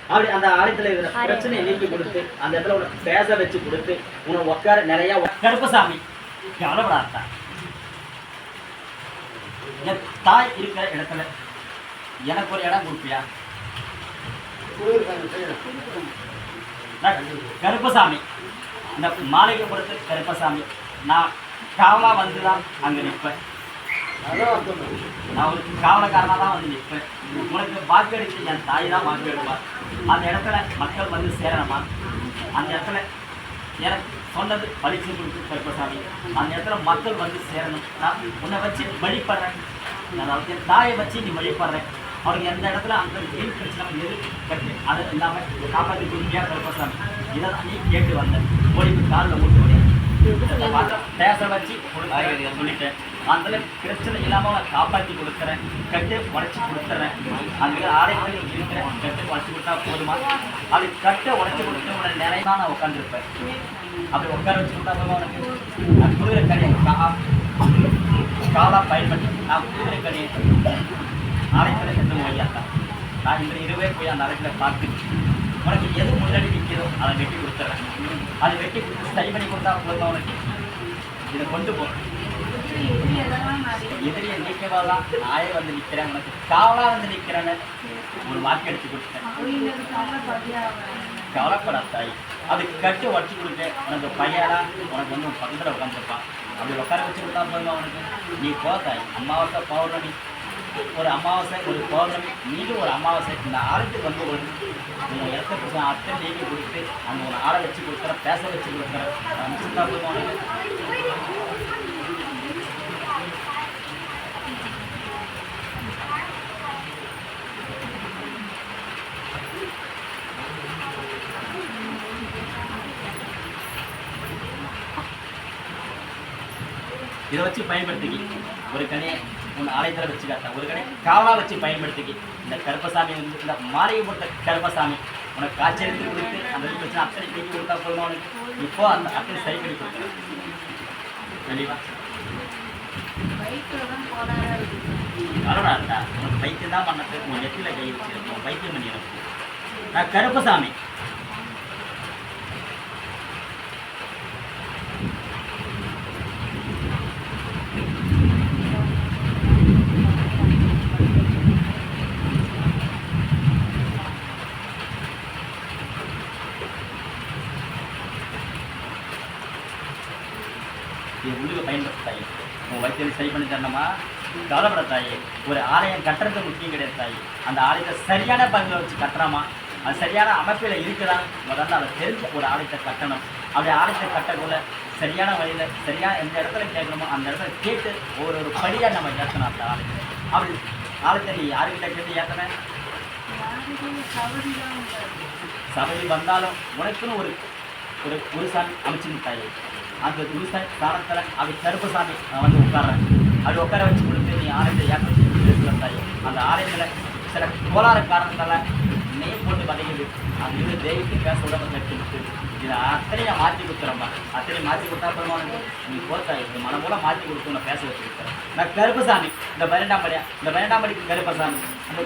அப்படி அந்த ஆலயத்துல இருக்கிற பிரச்சனையை நீக்கி கொடுத்து அந்த இடத்துல உனக்கு பேச வச்சு கொடுத்து உனக்கு உட்கார நிறைய கருப்பசாமி கவலைப்படாதா. என் தாய் இருக்கிற இடத்துல எனக்கு ஒரு இடம் கொடுப்பியா? கருப்பசாமி இந்த மாளிகை கொடுத்து கருப்பசாமி நான் காவலா வந்துதான் அங்க நிற்பேன். நான் ஒரு காவலக்காரனா தான் வந்து நிற்பேன். உனக்கு வாக்கு அடிச்சு என் தாய் தான் வாக்கு எடுப்பார். அந்த இடத்துல மக்கள் வந்து சேரணுமா? அந்த இடத்துல எனக்கு சொன்னது பழிச்சு கொடுத்து கருப்பசாமி அந்த இடத்துல மக்கள் வந்து சேரணும். நான் உன்னை வச்சு வழிபடுறேன். அதாவது என் தாயை வச்சு நீ வழிபடுறேன். அவருக்கு எந்த இடத்துல அந்த வீண் பிரச்சனை எது கட்டு அதை இல்லாமல் காப்பாற்றி கொடுப்பியா கருப்பசாமி? இதை தான் நீ கேட்டு வந்தேன். ஓடிக்கு காலில் ஊட்டு வரையா பேச வச்சு சொல்லிட்டேன். அந்த பிரச்சனை இல்லாமல் அவனை காப்பாற்றி கொடுக்குறேன். கட்டு உடச்சி கொடுத்துறேன். அந்த ஆடைகள் இருக்கிறேன். கட்டு உடச்சி கொடுத்தா போதுமா? அது கட்டை உடச்சி கொடுத்து உடனே நிறைய தான் நான் உட்காந்துருப்பேன். அப்படி உட்கார வச்சு கொடுத்தா போதுமா? உனக்கு நான் குதிரை கடையை காலாக பயன்படுத்தி நான் குதிரை கடையை ஆலயத்தில் சென்று போய்யாத்தான் நான் இந்த இருவே போய் அந்த ஆலயத்தில் பார்த்து உனக்கு எது முன்னாடி நிற்கிறதோ அதை வெட்டி கொடுத்துட்றேன். அதை வெட்டி கொடுத்து சரி பண்ணி கொடுத்தா போதுமா? உனக்கு இதை கொண்டு போ. எதிரியை நீக்கவாதான் நாயே வந்து நிற்கிறேன். உனக்கு காவலா வந்து நிற்கிறேன்னு ஒரு வாக்கு எடுத்து கொடுத்தேன். கவலைப்படா தாய். அதுக்கு கட்டு உடச்சி கொடுத்தேன். உனக்கு பையனா உனக்கு வந்து பக்கத்தில் உட்காந்துருப்பான். அப்படி உட்கார வச்சு கொடுத்தா போதுமா? உனக்கு நீ போதாய். அமாவாசை பௌர்ணமி ஒரு அமாவாசை ஒரு பௌர்ணமி மீண்டும் ஒரு அமாவாசை இந்த ஆலயத்துக்கு வந்து ஒரு உங்கள் இடத்த அத்தை நீக்கி கொடுத்து அந்த ஒரு ஆளை வச்சு கொடுக்குறேன். பேச வச்சு கொடுக்குறேன். அனுப்பிச்சுட்டா போதுமா? இதை வச்சு பயன்படுத்திக்கி ஒரு கடையை உன் ஆலயத்தில் வச்சு காட்டேன். ஒரு கடை காவலாக வச்சு பயன்படுத்திக்கி இந்த கருப்பசாமி வந்து இந்த மாளிகை கொடுத்த கருப்பசாமி உனக்கு காய்ச்சல் எடுத்து கொடுத்து அந்த பிரச்சனை அத்தனை நீக்கி கொடுத்தா போதுமா? உனக்கு இப்போ அந்த அத்தனை சரி பண்ணி கொடுக்குறேன். தெளிவா கவலைடா. உனக்கு வைத்தியம் தான் பண்ணது. உன் நெற்றியில் கை வச்சிருக்கோம். வைத்தியம் பண்ணிடும். நான் கருப்பசாமி உள்ளுக்கு பயன்படுத்தாயே. உன் வைத்தியம் சரி பண்ணி தரணுமா? கவலைப்பட தாயே. ஒரு ஆலயம் கட்டுறது முக்கியம் கிடையாது தாயே. அந்த ஆலயத்தை சரியான பங்கில் வச்சு கட்டுறாமா? அது சரியான அமைப்பில் இருக்குதான் முதல்ல அதை தெரிஞ்சு ஒரு ஆலயத்தை கட்டணும். அப்படி ஆலயத்தை கட்டக்குள்ள சரியான வழியில் சரியான எந்த இடத்துல கேட்கணுமோ அந்த இடத்துல கேட்டு ஒரு படியாக நம்ம ஏற்றணும் அந்த ஆலயத்தை. அப்படி ஆலயத்தை நீ யாருக்கிட்ட கேட்டு ஏற்றன? சபதி வந்தாலும் உனக்குன்னு ஒரு ஒரு குருசாமி அமைச்சுன்னு தாயே. அந்த குருசாமி ஸ்தானத்தில் அப்படி கருப்பசாமி வந்து உட்கார்றேன். அப்படி உட்கார வச்சு கொடுத்து நீ ஆலயத்தை ஏற்ற பேசுகிற தாயே. அந்த ஆலயத்தில் சில கோளாறு காரணத்தால் நெய் போட்டு பதைக்குது. அது வந்து தெய்வத்தை பேச விடாம கட்டிட்டு இதை அத்தனையும் மாற்றி கொடுத்துறம்மா. அத்தனையும் மாற்றி கொடுத்தா அப்புறமா நீ போத்தாய் இந்த மனம் மூலம் மாற்றி கொடுத்து நான் பேச வச்சு கொடுத்துறேன். நான் கருப்பசாமி இந்த 12ஆம் படிக்கு கருப்பசாமி அந்த